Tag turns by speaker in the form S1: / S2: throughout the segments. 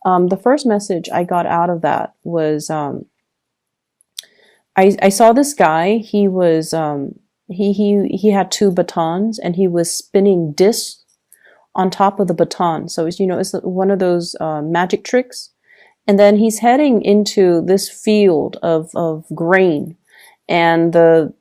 S1: The first message I got out of that was, I saw this guy. He was, he had two batons, and he was spinning discs on top of the baton. So it's, it's one of those magic tricks. And then he's heading into this field of grain, and the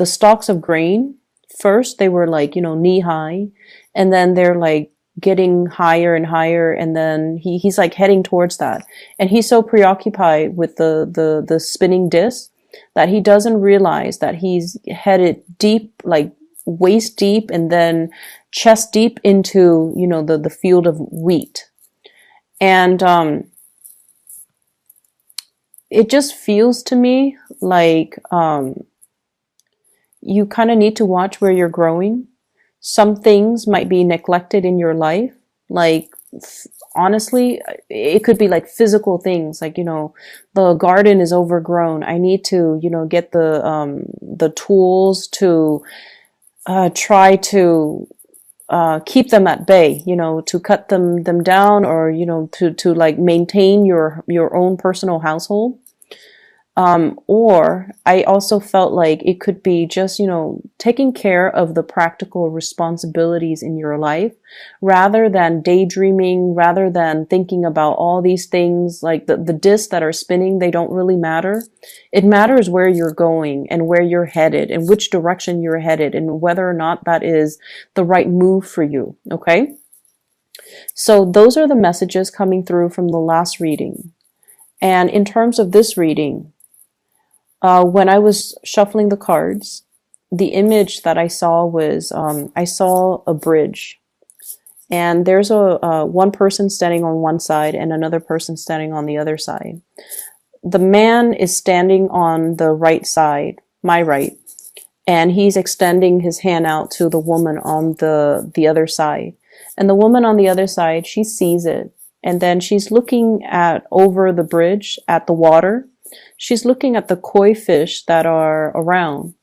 S1: stalks of grain, first they were like, knee high, and then they're like getting higher and higher, and then he's like heading towards that. And he's so preoccupied with the spinning disc that he doesn't realize that he's headed deep, like waist deep, and then chest deep into, the field of wheat. And it just feels to me like you kind of need to watch where you're growing. Some things might be neglected in your life. Like, honestly, it could be like physical things. Like, the garden is overgrown. I need to, get the tools to try to keep them at bay, to cut them down, or, to like maintain your own personal household. Or I also felt like it could be just, taking care of the practical responsibilities in your life, rather than daydreaming, rather than thinking about all these things. Like the discs that are spinning, they don't really matter. It matters where you're going and where you're headed and which direction you're headed, and whether or not that is the right move for you. Okay. So those are the messages coming through from the last reading. And in terms of this reading, when I was shuffling the cards, the image that I saw was, I saw a bridge, and there's one person standing on one side and another person standing on the other side. The man is standing on the right side, my right, and he's extending his hand out to the woman on the other side. And the woman on the other side, she sees it, and then she's looking over the bridge at the water. She's looking at the koi fish that are around.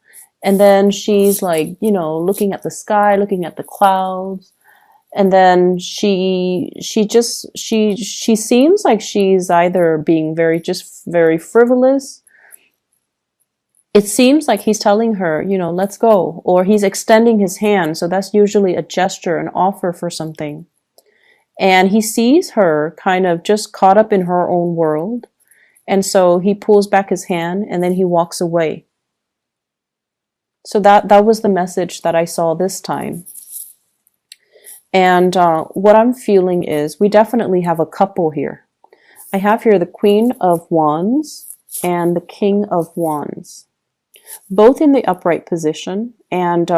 S1: And then she's like, looking at the sky, looking at the clouds. And then she seems like she's either being very frivolous. It seems like he's telling her, let's go, or he's extending his hand. So that's usually a gesture, an offer for something. And he sees her kind of just caught up in her own world. And so he pulls back his hand, and then he walks away. So that was the message that I saw this time. And what I'm feeling is we definitely have a couple here. I have here the Queen of Wands and the King of Wands, both in the upright position. And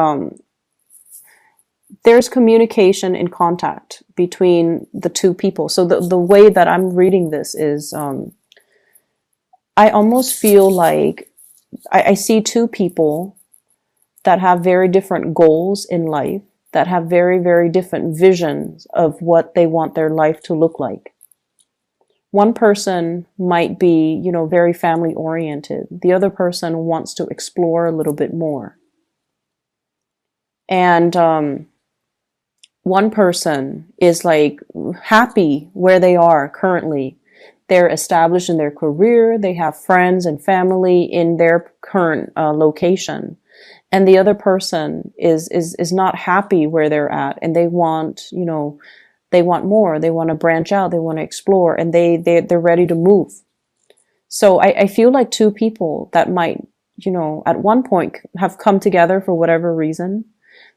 S1: there's communication and contact between the two people. So the way that I'm reading this is, I almost feel like I see two people that have very different goals in life, that have very, very different visions of what they want their life to look like. One person might be, very family oriented. The other person wants to explore a little bit more. And one person is like happy where they are currently. They're established in their career. They have friends and family in their current location. And the other person is not happy where they're at, and they want, they want more. They want to branch out. They want to explore, and they're ready to move. So I feel like two people that might, at one point have come together for whatever reason.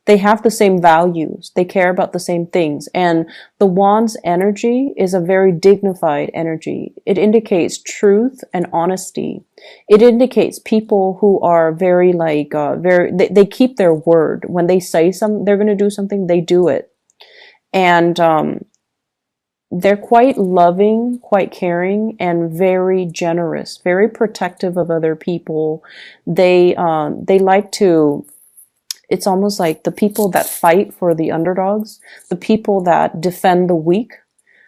S1: They have the same values. They care about the same things. And the Wand's energy is a very dignified energy. It indicates truth and honesty. It indicates people who are very they keep their word. When they say they're going to do something, they do it. And they're quite loving, quite caring, and very generous, very protective of other people. They like to... It's almost like the people that fight for the underdogs, the people that defend the weak.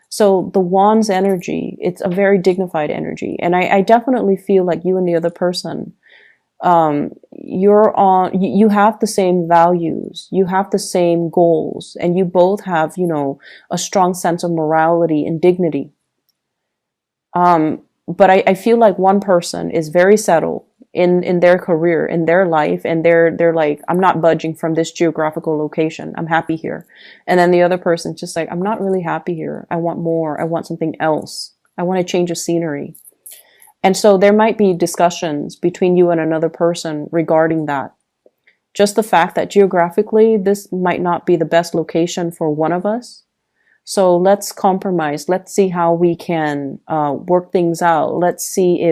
S1: So the Wand's energy, it's a very dignified energy. And I definitely feel like you and the other person You have the same values, you have the same goals, and you both have, a strong sense of morality and dignity. But I feel like one person is very settled in their career, in their life, and they're like, I'm not budging from this geographical location. I'm happy here. And then the other person's just like, I'm not really happy here. I want more. I want something else. I want to change of scenery. And so there might be discussions between you and another person regarding that. Just the fact that geographically, this might not be the best location for one of us. So let's compromise. Let's see how we can work things out. Let's see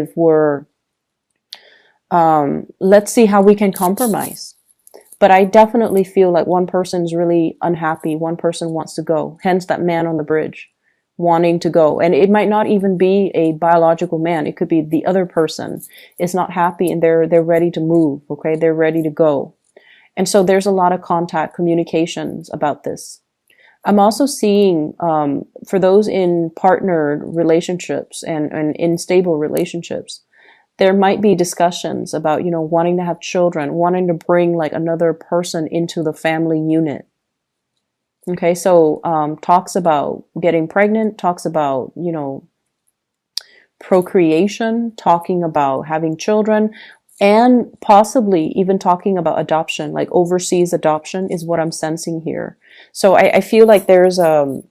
S1: let's see how we can compromise. But I definitely feel like one person's really unhappy. One person wants to go. Hence that man on the bridge wanting to go. And it might not even be a biological man. It could be the other person is not happy and they're ready to move. Okay. They're ready to go. And so there's a lot of contact communications about this. I'm also seeing, for those in partnered relationships and in stable relationships, there might be discussions about, wanting to have children, wanting to bring like another person into the family unit. Okay, so talks about getting pregnant, talks about, procreation, talking about having children, and possibly even talking about adoption, like overseas adoption is what I'm sensing here. So I feel like there's a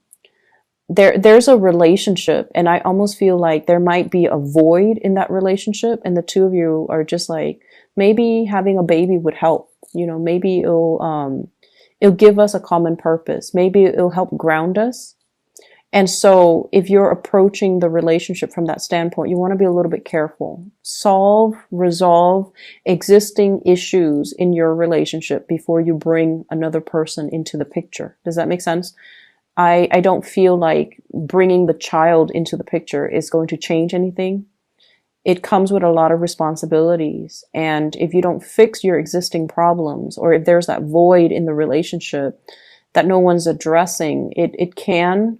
S1: relationship, and I almost feel like there might be a void in that relationship, and the two of you are just like, maybe having a baby would help. Maybe it'll give us a common purpose. Maybe it'll help ground us. And so if you're approaching the relationship from that standpoint, you want to be a little bit careful. Resolve existing issues in your relationship before you bring another person into the picture. Does that make sense? I don't feel like bringing the child into the picture is going to change anything. It comes with a lot of responsibilities. And if you don't fix your existing problems, or if there's that void in the relationship that no one's addressing, it can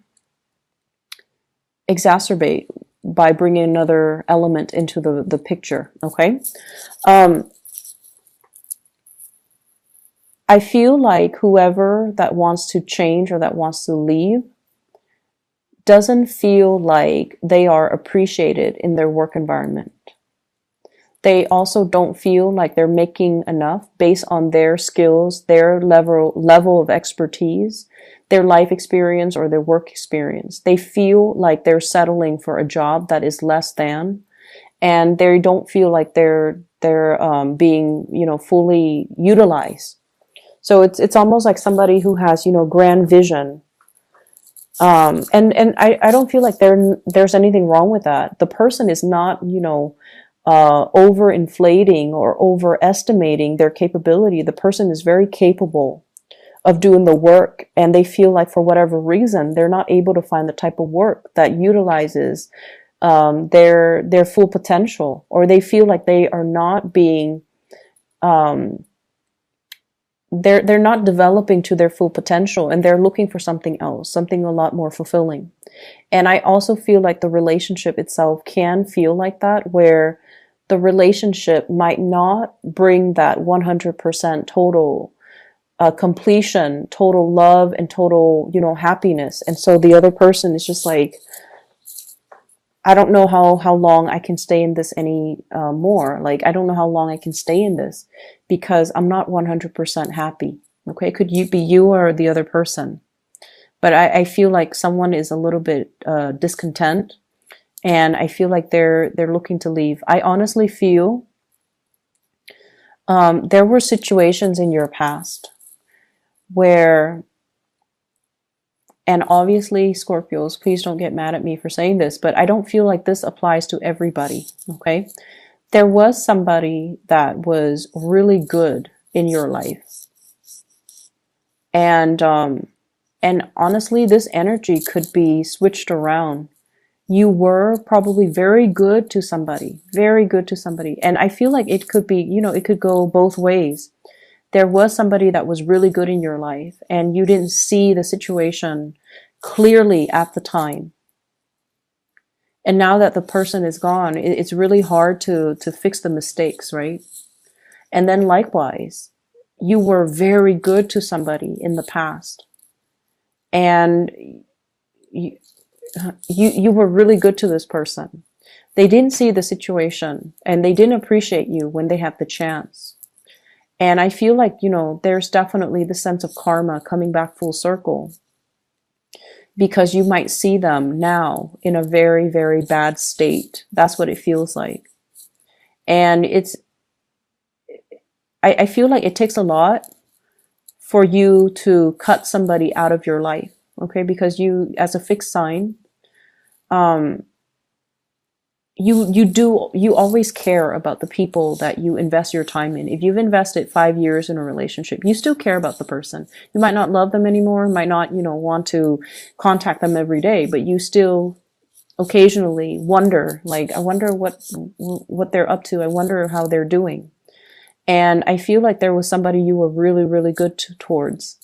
S1: exacerbate by bringing another element into the picture. Okay. I feel like whoever that wants to change or that wants to leave doesn't feel like they are appreciated in their work environment. They also don't feel like they're making enough based on their skills, their level of expertise, their life experience, or their work experience. They feel like they're settling for a job that is less than, and they don't feel like they're being, fully utilized. So it's almost like somebody who has, grand vision. And I don't feel like there's anything wrong with that. The person is not, overinflating or overestimating their capability. The person is very capable of doing the work, and they feel like for whatever reason, they're not able to find the type of work that utilizes their full potential, or they feel like they are not being, they're not developing to their full potential, and they're looking for something else, something a lot more fulfilling. And I also feel like the relationship itself can feel like that, where the relationship might not bring that 100% total completion, total love, and total, happiness. And so the other person is just like, I don't know how long I can stay in this any more. Like, I don't know how long I can stay in this because I'm not 100% happy. Okay, could you be you or the other person? But I feel like someone is a little bit discontent, and I feel like they're looking to leave. I honestly feel there were situations in your past where, and obviously Scorpios, please don't get mad at me for saying this, but I don't feel like this applies to everybody. Okay, there was somebody that was really good in your life, and honestly, this energy could be switched around. You were probably very good to somebody, and I feel like it could be, it could go both ways. There was somebody that was really good in your life, and you didn't see the situation clearly at the time. And now that the person is gone, it's really hard to fix the mistakes, right? And then likewise, you were very good to somebody in the past, and you, you were really good to this person. They didn't see the situation and they didn't appreciate you when they had the chance. And I feel like, there's definitely the sense of karma coming back full circle, because you might see them now in a very, very bad state. That's what it feels like. And I feel like it takes a lot for you to cut somebody out of your life. Okay. Because you, as a fixed sign, you always care about the people that you invest your time in. If you've invested 5 years in a relationship, you still care about the person. You might not love them anymore, might not, want to contact them every day, but you still occasionally wonder, like, I wonder what they're up to. I wonder how they're doing. And I feel like there was somebody you were really, really good towards,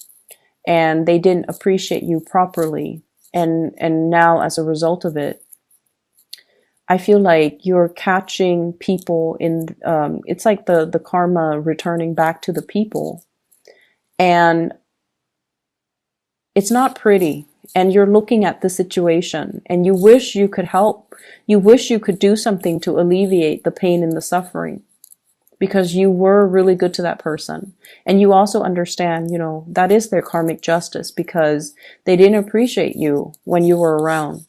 S1: and they didn't appreciate you properly. And now as a result of it, I feel like you're catching people in, it's like the karma returning back to the people. And it's not pretty. And you're looking at the situation and you wish you could help. You wish you could do something to alleviate the pain and the suffering, because you were really good to that person. And you also understand, that is their karmic justice, because they didn't appreciate you when you were around.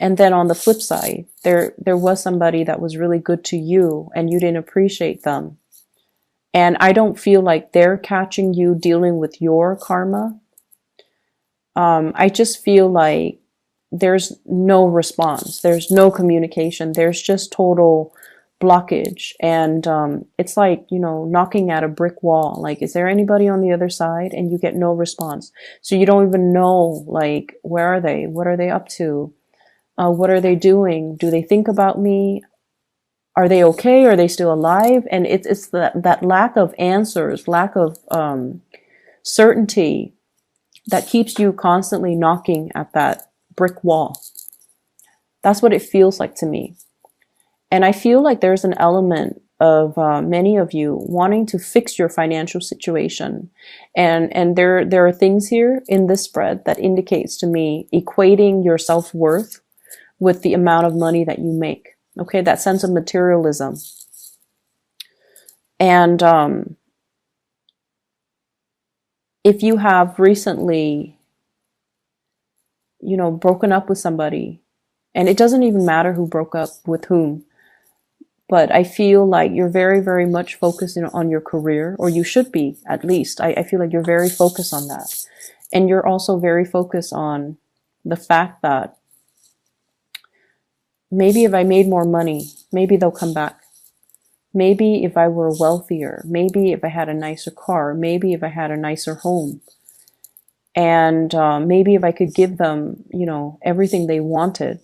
S1: And then on the flip side, there was somebody that was really good to you and you didn't appreciate them. And I don't feel like they're catching you dealing with your karma. I just feel like there's no response. There's no communication. There's just total blockage. And it's like, knocking at a brick wall. Like, is there anybody on the other side? And you get no response. So you don't even know, like, where are they? What are they up to? What are they doing? Do they think about me? Are they okay? Are they still alive? And it's that lack of answers, lack of certainty that keeps you constantly knocking at that brick wall. That's what it feels like to me. And I feel like there's an element of many of you wanting to fix your financial situation. And there are things here in this spread that indicates to me equating your self-worth with the amount of money that you make. Okay, that sense of materialism. And if you have recently, broken up with somebody, and it doesn't even matter who broke up with whom, but I feel like you're very, very much focused on your career, or you should be, at least. I feel like you're very focused on that. And you're also very focused on the fact that maybe if I made more money, maybe they'll come back. Maybe if I were wealthier, maybe if I had a nicer car, maybe if I had a nicer home, and maybe if I could give them, everything they wanted.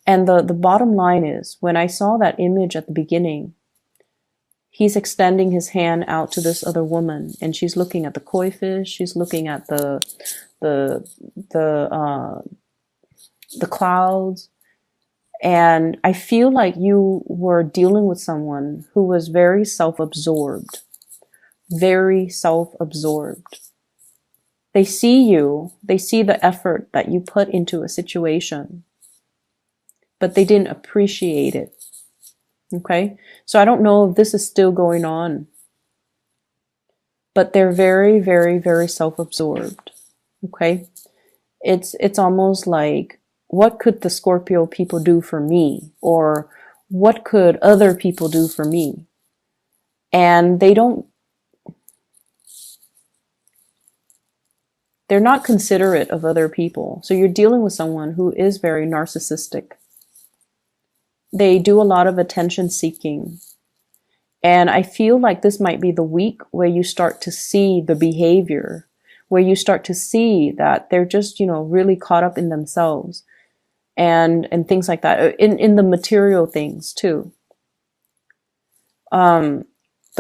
S1: And the bottom line is, when I saw that image at the beginning, he's extending his hand out to this other woman, and she's looking at the koi fish, she's looking at the clouds. And I feel like you were dealing with someone who was very self-absorbed. Very self-absorbed. They see you, they see the effort that you put into a situation, but they didn't appreciate it. Okay? So I don't know if this is still going on, but they're very, very, very self-absorbed. Okay? It's almost like, what could the Scorpio people do for me? Or what could other people do for me? And they're not considerate of other people. So you're dealing with someone who is very narcissistic. They do a lot of attention seeking. And I feel like this might be the week where you start to see the behavior, where you start to see that they're just, really caught up in themselves. And things like that, in the material things too. The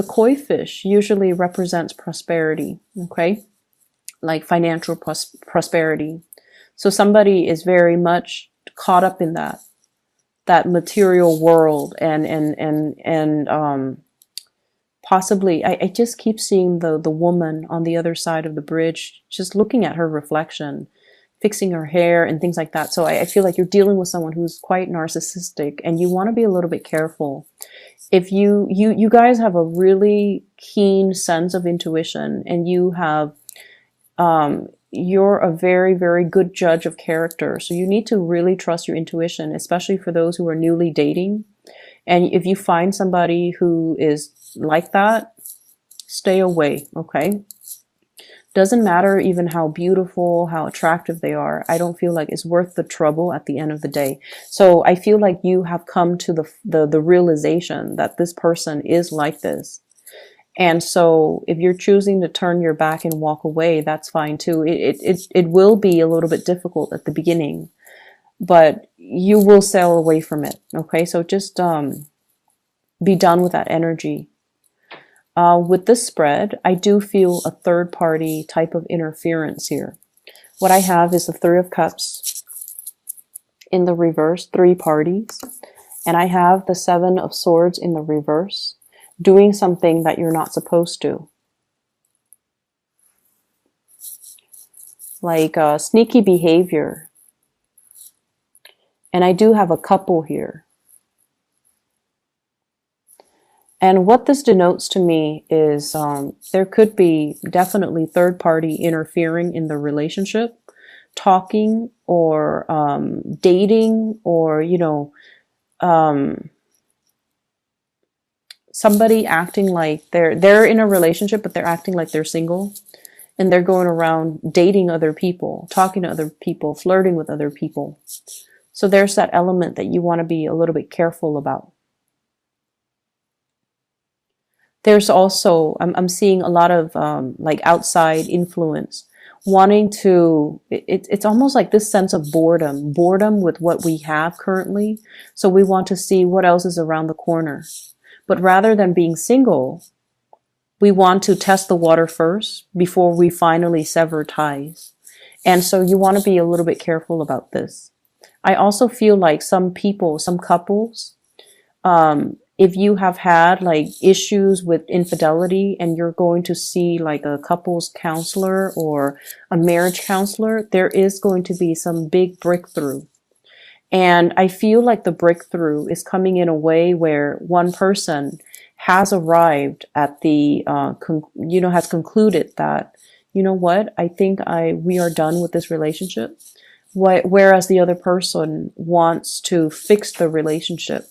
S1: koi fish usually represents prosperity, okay? Like financial prosperity. So somebody is very much caught up in that material world and possibly, I just keep seeing the woman on the other side of the bridge, just looking at her reflection, fixing her hair and things like that. So I feel like you're dealing with someone who's quite narcissistic, and you want to be a little bit careful. If you guys have a really keen sense of intuition, and you have, you're a very, very good judge of character. So you need to really trust your intuition, especially for those who are newly dating. And if you find somebody who is like that, stay away, okay? Doesn't matter even how beautiful, how attractive they are. I don't feel like it's worth the trouble at the end of the day. So I feel like you have come to the realization that this person is like this. And so if you're choosing to turn your back and walk away, that's fine too. It will be a little bit difficult at the beginning, but you will sail away from it. Okay. So just, be done with that energy. With this spread, I do feel a third party type of interference here. What I have is the Three of Cups in the reverse, 3 parties. And I have the Seven of Swords in the reverse, doing something that you're not supposed to. Like sneaky behavior. And I do have a couple here. And what this denotes to me is there could be definitely third party interfering in the relationship, talking or dating, or, you know, somebody acting like they're in a relationship, but they're acting like they're single, and they're going around dating other people, talking to other people, flirting with other people. So there's that element that you want to be a little bit careful about. There's also, I'm seeing a lot of like outside influence, wanting to, it's almost like this sense of boredom with what we have currently. So we want to see what else is around the corner. But rather than being single, we want to test the water first before we finally sever ties. And so you want to be a little bit careful about this. I also feel like some people, some couples, if you have had like issues with infidelity and you're going to see like a couples counselor or a marriage counselor, there is going to be some big breakthrough. And I feel like the breakthrough is coming in a way where one person has arrived at the, has concluded that, you know what, I think we are done with this relationship. Whereas the other person wants to fix the relationship.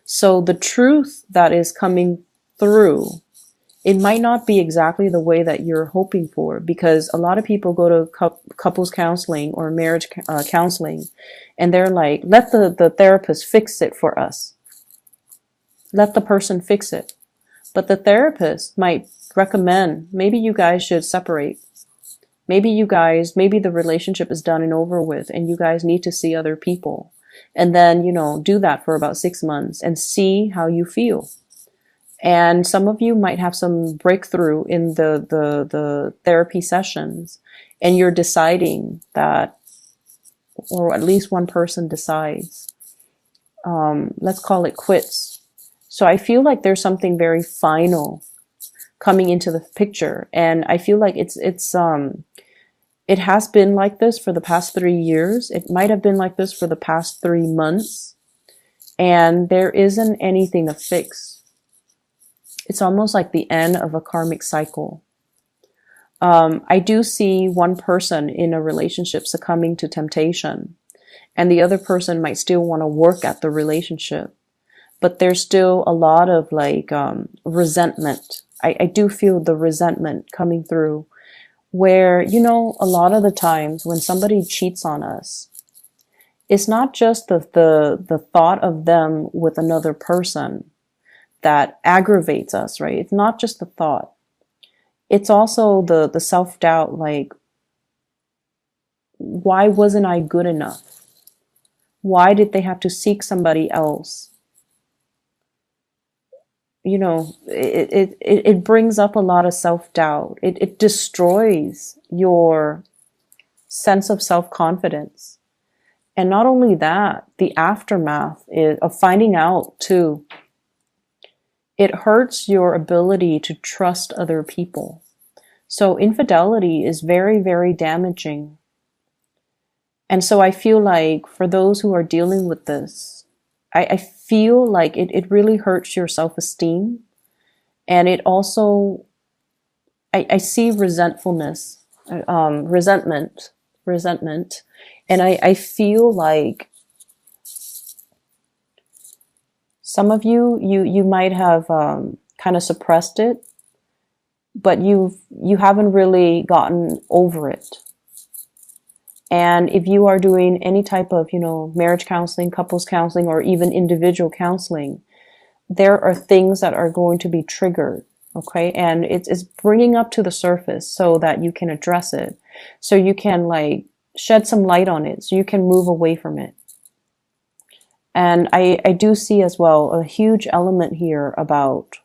S1: So the truth that is coming through, it might not be exactly the way that you're hoping for, because a lot of people go to couples counseling or marriage counseling, and they're like, let the therapist fix it for us. Let the person fix it. But the therapist might recommend, maybe you guys should separate. Maybe the relationship is done and over with, and you guys need to see other people. And then, do that for about 6 months and see how you feel. And some of you might have some breakthrough in the therapy sessions, and you're deciding that, or at least one person decides, let's call it quits. So I feel like there's something very final coming into the picture. And I feel like it has been like this for the past 3 years. It might have been like this for the past 3 months. And there isn't anything to fix. It's almost like the end of a karmic cycle. I do see one person in a relationship succumbing to temptation, and the other person might still want to work at the relationship. But there's still a lot of like resentment. I do feel the resentment coming through. Where, a lot of the times when somebody cheats on us, it's not just the thought of them with another person that aggravates us, right? It's not just the thought. It's also the self-doubt, like, why wasn't I good enough? Why did they have to seek somebody else? It brings up a lot of self-doubt. It destroys your sense of self-confidence. And not only that, the aftermath of finding out too, it hurts your ability to trust other people. So infidelity is very, very damaging. And so I feel like for those who are dealing with this, I feel like it really hurts your self-esteem. And it also, I see resentfulness, resentment. And I feel like some of you might have kind of suppressed it, but you haven't really gotten over it. And if you are doing any type of, marriage counseling, couples counseling, or even individual counseling, there are things that are going to be triggered. Okay. And it's bringing up to the surface so that you can address it. So you can like shed some light on it. So you can move away from it. And I do see as well a huge element here about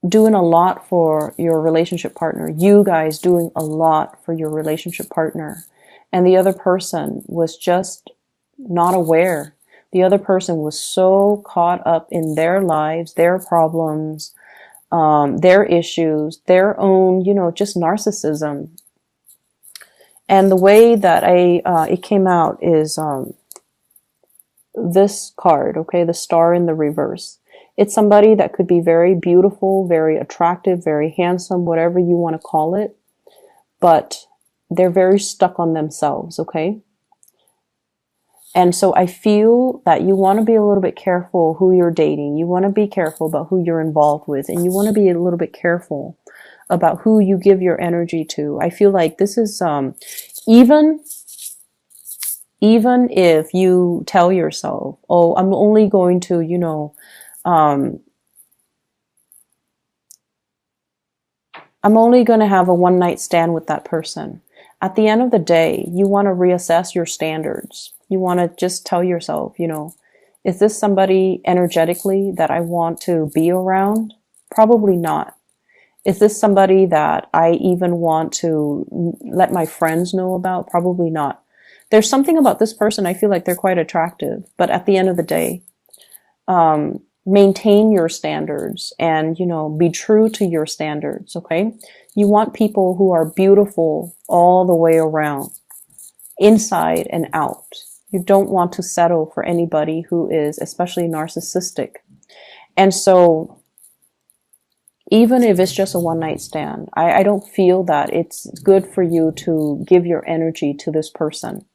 S1: doing a lot for your relationship partner, you guys doing a lot for your relationship partner. And the other person was just not aware. The other person was so caught up in their lives, their problems, their issues, their own, just narcissism. And the way that it came out is this card, okay, the star in the reverse. It's somebody that could be very beautiful, very attractive, very handsome, whatever you want to call it. But they're very stuck on themselves, okay? And so I feel that you want to be a little bit careful who you're dating. You want to be careful about who you're involved with. And you want to be a little bit careful about who you give your energy to. I feel like this is, even if you tell yourself, oh, I'm only going to, I'm only going to have a one night stand with that person. At the end of the day, you want to reassess your standards. You want to just tell yourself, is this somebody energetically that I want to be around? Probably not. Is this somebody that I even want to let my friends know about? Probably not. There's something about this person, I feel like they're quite attractive, but at the end of the day, maintain your standards and, be true to your standards, okay? You want people who are beautiful all the way around, inside and out. You don't want to settle for anybody who is especially narcissistic. And so even if it's just a one night stand, I don't feel that it's good for you to give your energy to this person.